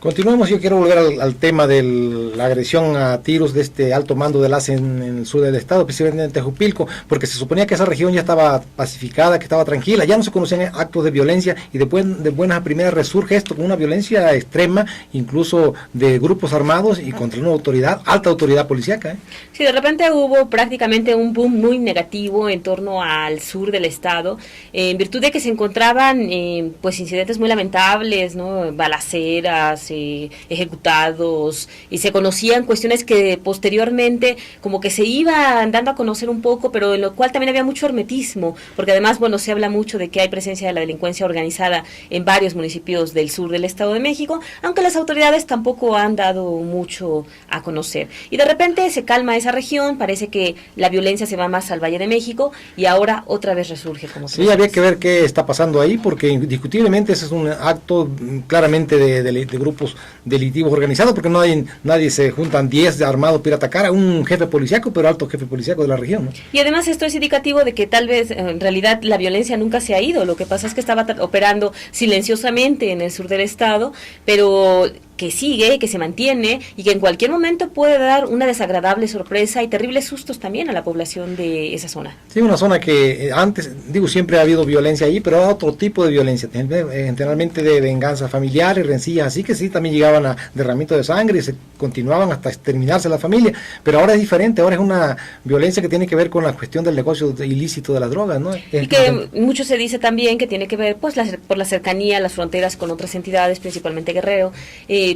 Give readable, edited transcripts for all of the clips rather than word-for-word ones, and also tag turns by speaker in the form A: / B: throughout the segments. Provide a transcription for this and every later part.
A: Continuamos, yo quiero volver al tema de la agresión a tiros de este alto mando del ACE en el sur del estado, especialmente en Tejupilco, porque se suponía que esa región ya estaba pacificada, que estaba tranquila, ya no se conocían actos de violencia, y de buenas a primeras resurge esto con una violencia extrema, incluso de grupos armados y contra una autoridad, alta autoridad policíaca.
B: Sí, de repente hubo prácticamente un boom muy negativo en torno al sur del estado, en virtud de que se encontraban pues incidentes muy lamentables, ¿no? Balaceras, ejecutados, y se conocían cuestiones que posteriormente como que se iban dando a conocer un poco, pero en lo cual también había mucho hermetismo, porque además, bueno, se habla mucho de que hay presencia de la delincuencia organizada en varios municipios del sur del Estado de México, aunque las autoridades tampoco han dado mucho a conocer. Y de repente se calma esa región, parece que la violencia se va más al Valle de México y ahora otra vez resurge. Como
A: sí, había que ver qué está pasando ahí, porque indiscutiblemente ese es un acto claramente de grupos delictivos organizados, porque nadie se juntan 10 armados para atacar a un jefe policíaco, pero alto jefe policíaco de la región, ¿no? Y
B: además esto es indicativo de que tal vez en realidad la violencia nunca se ha ido, lo que pasa es que estaba operando silenciosamente en el sur del estado, pero que sigue, que se mantiene y que en cualquier momento puede dar una desagradable sorpresa y terribles sustos también a la población de esa zona.
A: Sí, una zona que antes, siempre ha habido violencia ahí, pero era otro tipo de violencia, generalmente de venganza familiar y rencillas, así que sí, también llegaban a derramamiento de sangre y se continuaban hasta exterminarse la familia, pero ahora es diferente, ahora es una violencia que tiene que ver con la cuestión del negocio ilícito de las drogas, ¿no?
B: Y que mucho se dice también que tiene que ver pues por la cercanía, las fronteras con otras entidades, principalmente Guerrero,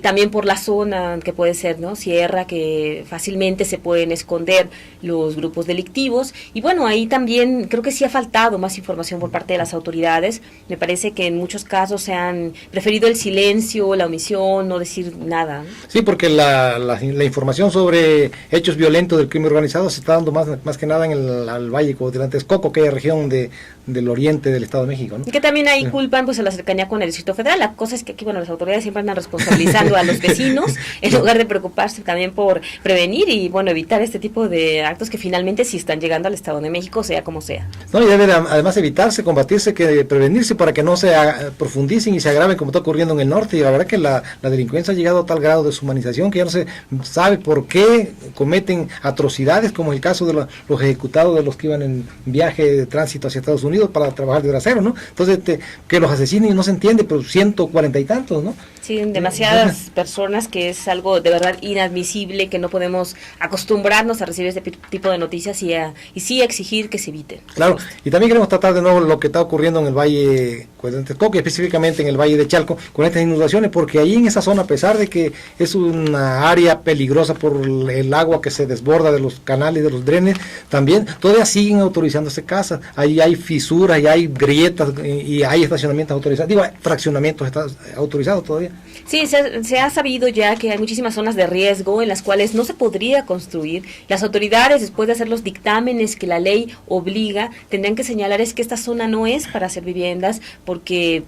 B: también por la zona que puede ser, ¿no? Sierra, que fácilmente se pueden esconder los grupos delictivos, y bueno, ahí también creo que sí ha faltado más información por parte de las autoridades. Me parece que en muchos casos se han preferido el silencio, la omisión, no decir nada, ¿no?
A: Sí, porque la información sobre hechos violentos del crimen organizado se está dando más que nada en el Valle de Texcoco, que es región del oriente del Estado de México, ¿no?
B: Y que también ahí culpan pues a la cercanía con el Distrito Federal. La cosa es que aquí, bueno, las autoridades siempre andan responsabilizando a los vecinos en lugar de preocuparse también por prevenir y, bueno, evitar este tipo de actos que finalmente sí están llegando al Estado de México, sea como sea.
A: No, y debe además evitarse, combatirse, que prevenirse para que no se profundicen y se agraven como está ocurriendo en el norte. Y la verdad que la delincuencia ha llegado a tal grado de deshumanización que ya no se sabe por qué cometen atrocidades, como el caso de los ejecutados de los que iban en viaje de tránsito hacia Estados Unidos para trabajar de bracero, ¿no? Entonces, que los asesinen no se entiende, pero 140 y tantos, ¿no?
B: Sí, demasiadas personas, que es algo de verdad inadmisible, que no podemos acostumbrarnos a recibir este tipo de noticias y sí exigir que se eviten.
A: Claro, y también queremos tratar de nuevo lo que está ocurriendo en el Valle de Texcoco, específicamente en el Valle de Chalco, con estas inundaciones, porque ahí en esa zona, a pesar de que es una área peligrosa por el agua que se desborda de los canales, de los drenes, también todavía siguen autorizándose casas, ahí hay fisuras, y hay grietas, y hay estacionamientos autorizados, fraccionamientos autorizados todavía.
B: Sí, se ha sabido ya que hay muchísimas zonas de riesgo en las cuales no se podría construir. Las autoridades, después de hacer los dictámenes que la ley obliga, tendrían que señalar es que esta zona no es para hacer viviendas, porque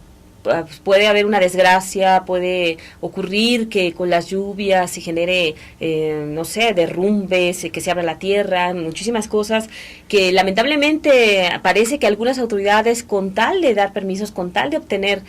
B: puede haber una desgracia, puede ocurrir que con las lluvias se genere, no sé, derrumbes, que se abra la tierra, muchísimas cosas que lamentablemente parece que algunas autoridades, con tal de dar permisos, con tal de obtener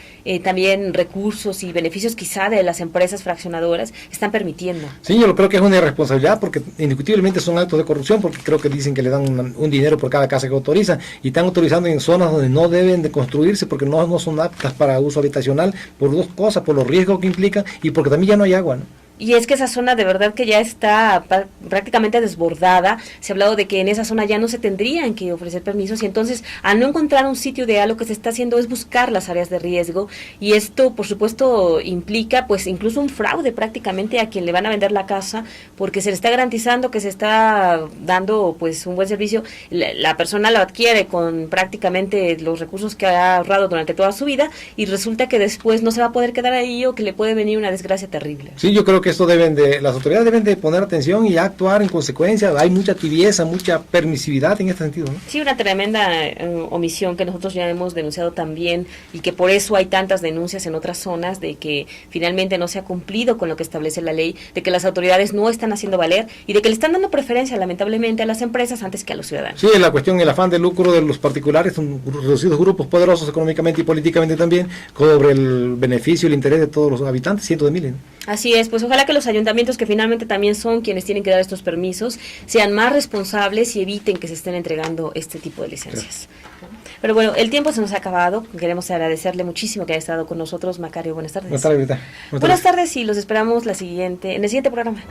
B: también recursos y beneficios quizá de las empresas fraccionadoras, están permitiendo.
A: Sí, yo creo que es una irresponsabilidad, porque indiscutiblemente son actos de corrupción, porque creo que dicen que le dan un dinero por cada casa que autorizan, y están autorizando en zonas donde no deben de construirse, porque no son aptas para uso habitacional, por dos cosas, por los riesgos que implican y porque también ya no hay agua, ¿no?
B: Y es que esa zona de verdad que ya está prácticamente desbordada. Se ha hablado de que en esa zona ya no se tendrían que ofrecer permisos, y entonces al no encontrar un sitio ideal, lo que se está haciendo es buscar las áreas de riesgo, y esto por supuesto implica pues incluso un fraude prácticamente a quien le van a vender la casa, porque se le está garantizando que se está dando pues un buen servicio. La persona lo adquiere con prácticamente los recursos que ha ahorrado durante toda su vida, y resulta que después no se va a poder quedar ahí, o que le puede venir una desgracia terrible.
A: Sí, yo creo que esto las autoridades deben de poner atención y actuar en consecuencia. Hay mucha tibieza, mucha permisividad en este sentido, ¿no?
B: Sí, una tremenda omisión que nosotros ya hemos denunciado también, y que por eso hay tantas denuncias en otras zonas de que finalmente no se ha cumplido con lo que establece la ley, de que las autoridades no están haciendo valer y de que le están dando preferencia lamentablemente a las empresas antes que a los ciudadanos.
A: Sí, la cuestión, el afán de lucro de los particulares, son reducidos grupos poderosos económicamente y políticamente también, sobre el beneficio y el interés de todos los habitantes, cientos de miles, ¿no?
B: Así es, pues ojalá que los ayuntamientos, que finalmente también son quienes tienen que dar estos permisos, sean más responsables y eviten que se estén entregando este tipo de licencias. Pero bueno, el tiempo se nos ha acabado. Queremos agradecerle muchísimo que haya estado con nosotros, Macario. Buenas tardes.
A: Buenas tardes, Rita.
B: Buenas tardes y los esperamos en el siguiente programa.